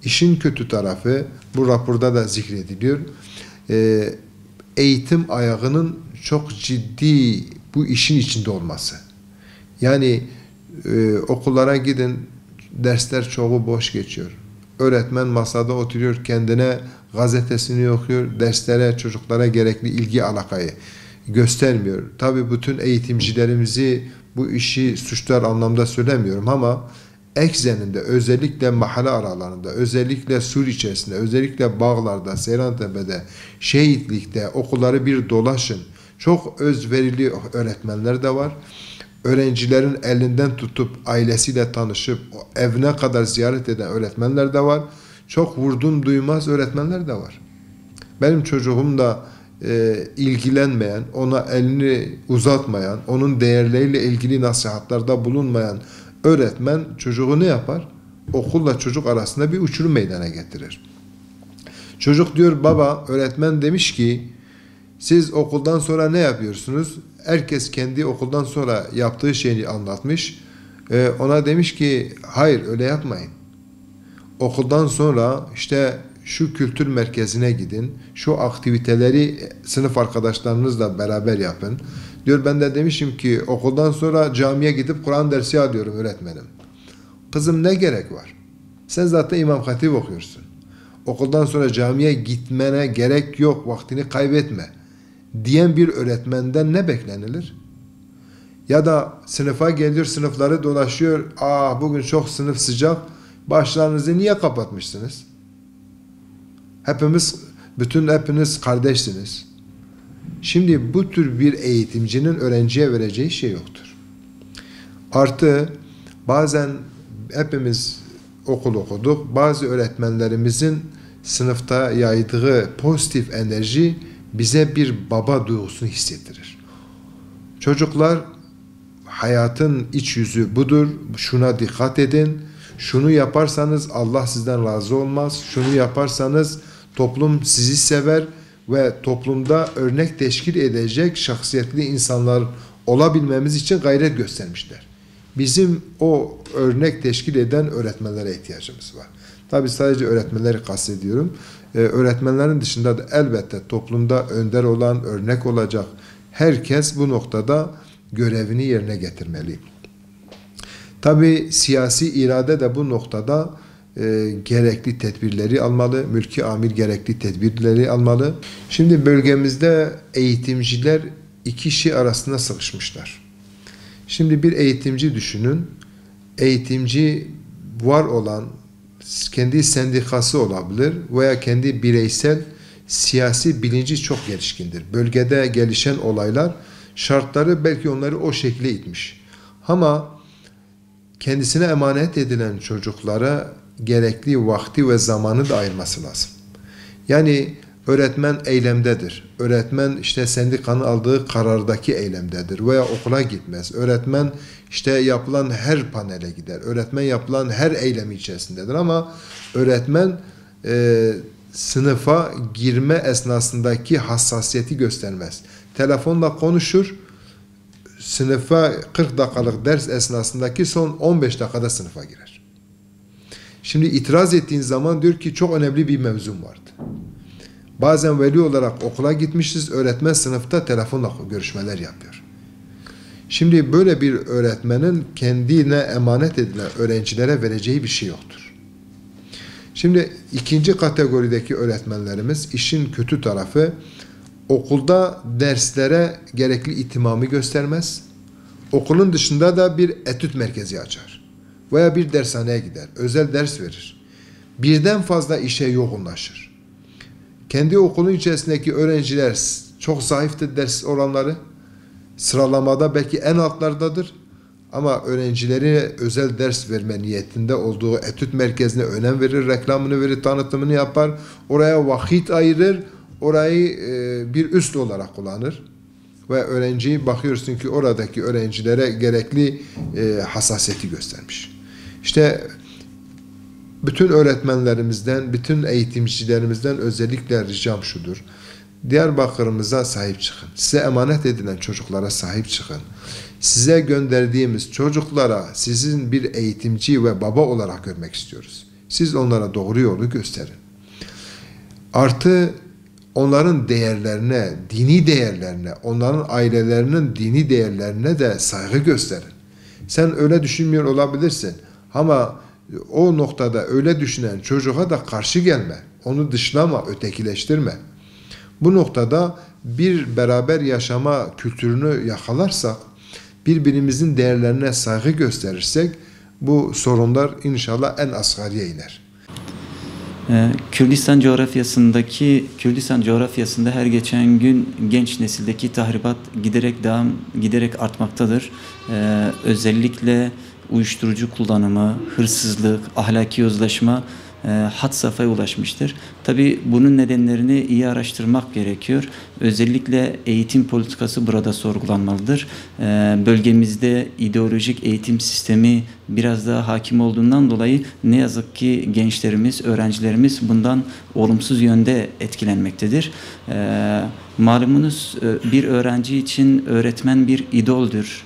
İşin kötü tarafı, bu raporda da zikrediliyor, eğitim ayağının çok ciddi bu işin içinde olması. Yani okullara gidin, dersler çoğu boş geçiyor. Öğretmen masada oturuyor, kendine gazetesini okuyor, derslere, çocuklara gerekli ilgi alakayı göstermiyor. Tabii bütün eğitimcilerimizi bu işi suçlar anlamda söylemiyorum ama ekseninde, özellikle mahalle aralarında, özellikle Sur içerisinde, özellikle Bağlar'da, Seyrantepe'de, Şehitlik'te okulları bir dolaşın. Çok özverili öğretmenler de var. Öğrencilerin elinden tutup ailesiyle tanışıp evine kadar ziyaret eden öğretmenler de var. Çok vurdum duymaz öğretmenler de var. Benim çocuğum da ilgilenmeyen, ona elini uzatmayan, onun değerleriyle ilgili nasihatlarda bulunmayan öğretmen çocuğu ne yapar? Okulla çocuk arasında bir uçurum meydana getirir. Çocuk diyor, baba öğretmen demiş ki siz okuldan sonra ne yapıyorsunuz? Herkes kendi okuldan sonra yaptığı şeyi anlatmış. Ona demiş ki hayır öyle yapmayın. Okuldan sonra işte şu kültür merkezine gidin. Şu aktiviteleri sınıf arkadaşlarınızla beraber yapın. Diyor, ben de demişim ki okuldan sonra camiye gidip Kur'an dersi alıyorum öğretmenim. Kızım ne gerek var? Sen zaten İmam Hatip okuyorsun. Okuldan sonra camiye gitmene gerek yok, vaktini kaybetme diyen bir öğretmenden ne beklenilir? Ya da sınıfa geliyor, sınıfları dolaşıyor. Bugün çok sınıf sıcak. Başlarınızı niye kapatmışsınız? Hepiniz kardeşsiniz. Şimdi bu tür bir eğitimcinin öğrenciye vereceği şey yoktur. Artı bazen hepimiz okul okuduk. Bazı öğretmenlerimizin sınıfta yaydığı pozitif enerji bize bir baba duygusunu hissettirir. Çocuklar, hayatın iç yüzü budur. Şuna dikkat edin. Şunu yaparsanız Allah sizden razı olmaz. Şunu yaparsanız toplum sizi sever ve toplumda örnek teşkil edecek şahsiyetli insanlar olabilmemiz için gayret göstermişler. Bizim o örnek teşkil eden öğretmenlere ihtiyacımız var. Tabii sadece öğretmenleri kastediyorum. Öğretmenlerin dışında da elbette toplumda önder olan, örnek olacak herkes bu noktada görevini yerine getirmeli. Tabii siyasi irade de bu noktada gerekli tedbirleri almalı, mülki amir gerekli tedbirleri almalı. Şimdi bölgemizde eğitimciler iki kişi arasında sıkışmışlar. Şimdi bir eğitimci düşünün, eğitimci var olan kendi sendikası olabilir veya kendi bireysel siyasi bilinci çok gelişkindir. Bölgede gelişen olaylar, şartları belki onları o şekilde itmiş. Ama kendisine emanet edilen çocuklara gerekli vakti ve zamanı da ayırması lazım. Yani öğretmen eylemdedir. Öğretmen işte sendikanın aldığı karardaki eylemdedir veya okula gitmez. Öğretmen işte yapılan her panele gider. Öğretmen yapılan her eylem içerisindedir ama öğretmen sınıfa girme esnasındaki hassasiyeti göstermez. Telefonla konuşur. Sınıfa 40 dakikalık ders esnasındaki son 15 dakikada sınıfa girer. Şimdi itiraz ettiğin zaman diyor ki çok önemli bir mevzum vardı. Bazen veli olarak okula gitmişiz, öğretmen sınıfta telefonla görüşmeler yapıyor. Şimdi böyle bir öğretmenin kendine emanet edilen öğrencilere vereceği bir şey yoktur. Şimdi ikinci kategorideki öğretmenlerimiz, işin kötü tarafı, okulda derslere gerekli ihtimamı göstermez. Okulun dışında da bir etüt merkezi açar. Veya bir dershaneye gider. Özel ders verir. Birden fazla işe yoğunlaşır. Kendi okulun içerisindeki öğrenciler çok zayıftır ders oranları. Sıralamada belki en altlardadır. Ama öğrencilere özel ders verme niyetinde olduğu etüt merkezine önem verir, reklamını verir, tanıtımını yapar. Oraya vakit ayırır. Orayı bir üst olarak kullanır ve öğrenciyi bakıyorsun ki oradaki öğrencilere gerekli hassasiyeti göstermiş. İşte bütün öğretmenlerimizden, bütün eğitimcilerimizden özellikle ricam şudur. Diyarbakır'ımıza sahip çıkın. Size emanet edilen çocuklara sahip çıkın. Size gönderdiğimiz çocuklara sizin bir eğitimci ve baba olarak görmek istiyoruz. Siz onlara doğru yolu gösterin. Artı onların değerlerine, dini değerlerine, onların ailelerinin dini değerlerine de saygı gösterin. Sen öyle düşünmüyor olabilirsin ama o noktada öyle düşünen çocuğa da karşı gelme. Onu dışlama, ötekileştirme. Bu noktada bir beraber yaşama kültürünü yakalarsak, birbirimizin değerlerine saygı gösterirsek bu sorunlar inşallah en asgariye iner. Kürdistan coğrafyasında her geçen gün genç nesildeki tahribat giderek artmaktadır. Özellikle uyuşturucu kullanımı, hırsızlık, ahlaki yozlaşma had safhaya ulaşmıştır. Tabii bunun nedenlerini iyi araştırmak gerekiyor. Özellikle eğitim politikası burada sorgulanmalıdır. Bölgemizde ideolojik eğitim sistemi biraz daha hakim olduğundan dolayı ne yazık ki gençlerimiz, öğrencilerimiz bundan olumsuz yönde etkilenmektedir. Malumunuz bir öğrenci için öğretmen bir idoldür.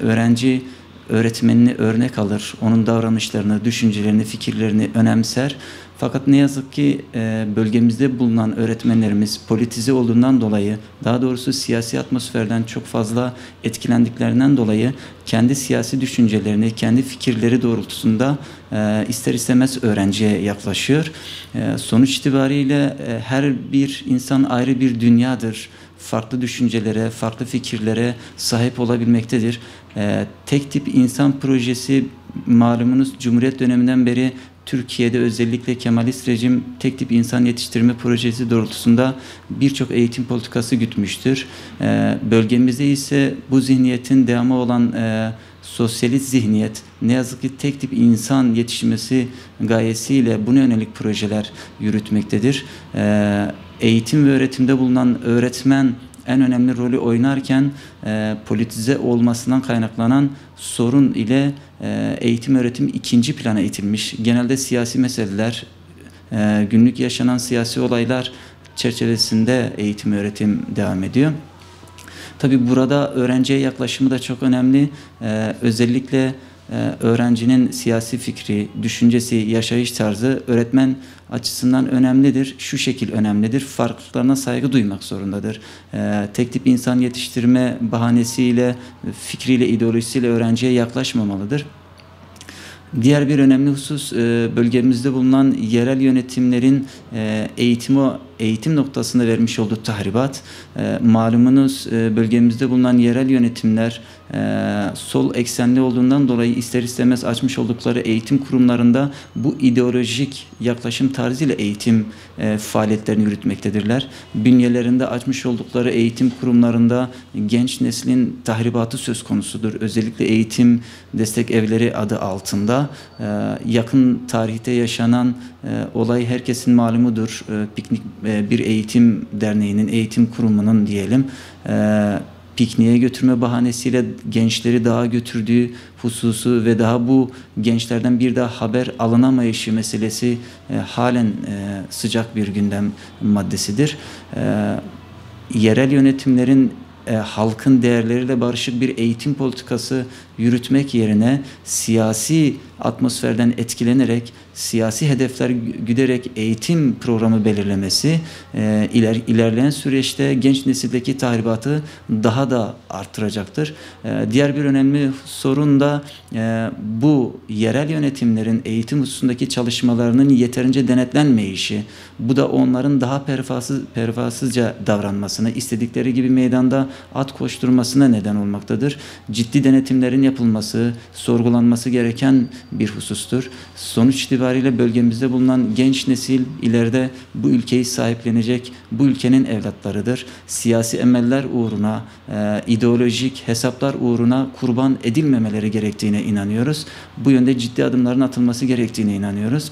Öğrenci öğretmenini örnek alır, onun davranışlarını, düşüncelerini, fikirlerini önemser. Fakat ne yazık ki bölgemizde bulunan öğretmenlerimiz politize olduğundan dolayı, daha doğrusu siyasi atmosferden çok fazla etkilendiklerinden dolayı kendi siyasi düşüncelerini, kendi fikirleri doğrultusunda ister istemez öğrenciye yaklaşıyor. Sonuç itibariyle her bir insan ayrı bir dünyadır. Farklı düşüncelere, farklı fikirlere sahip olabilmektedir. Tek tip insan projesi malumunuz Cumhuriyet döneminden beri Türkiye'de özellikle Kemalist rejim tek tip insan yetiştirme projesi doğrultusunda birçok eğitim politikası gütmüştür. Bölgemizde ise bu zihniyetin devamı olan sosyalist zihniyet ne yazık ki tek tip insan yetişmesi gayesiyle buna yönelik projeler yürütmektedir. Eğitim ve öğretimde bulunan öğretmen en önemli rolü oynarken politize olmasından kaynaklanan sorun ile eğitim öğretim ikinci plana itilmiş. Genelde siyasi meseleler, günlük yaşanan siyasi olaylar çerçevesinde eğitim öğretim devam ediyor. Tabii burada öğrenciye yaklaşımı da çok önemli. Özellikle öğrencinin siyasi fikri, düşüncesi, yaşayış tarzı öğretmen açısından önemlidir. Şu şekil önemlidir. Farklılıklarına saygı duymak zorundadır. Tek tip insan yetiştirme bahanesiyle, fikriyle, ideolojisiyle öğrenciye yaklaşmamalıdır. Diğer bir önemli husus bölgemizde bulunan yerel yönetimlerin eğitim noktasında vermiş olduğu tahribat. Malumunuz bölgemizde bulunan yerel yönetimler sol eksenli olduğundan dolayı ister istemez açmış oldukları eğitim kurumlarında bu ideolojik yaklaşım tarzıyla eğitim faaliyetlerini yürütmektedirler. Bünyelerinde açmış oldukları eğitim kurumlarında genç neslin tahribatı söz konusudur. Özellikle eğitim destek evleri adı altında yakın tarihte yaşanan olay herkesin malumudur. Piknik bir eğitim derneğinin, eğitim kurumunun diyelim pikniğe götürme bahanesiyle gençleri dağa götürdüğü hususu ve daha bu gençlerden bir daha haber alınamayışı meselesi halen sıcak bir gündem maddesidir. Yerel yönetimlerin halkın değerleriyle barışık bir eğitim politikası yürütmek yerine siyasi atmosferden etkilenerek, siyasi hedefler güderek eğitim programı belirlemesi ilerleyen süreçte genç nesildeki tahribatı daha da arttıracaktır. Diğer bir önemli sorun da bu yerel yönetimlerin eğitim hususundaki çalışmalarının yeterince denetlenmeyişi. Bu da onların daha pervasızca davranmasına, istedikleri gibi meydanda at koşturmasına neden olmaktadır. Ciddi denetimlerin yapılması, sorgulanması gereken bir husustur. Sonuç itibariyle bölgemizde bulunan genç nesil ileride bu ülkeyi sahiplenecek, bu ülkenin evlatlarıdır. Siyasi emeller uğruna, ideolojik hesaplar uğruna kurban edilmemeleri gerektiğine inanıyoruz. Bu yönde ciddi adımların atılması gerektiğine inanıyoruz.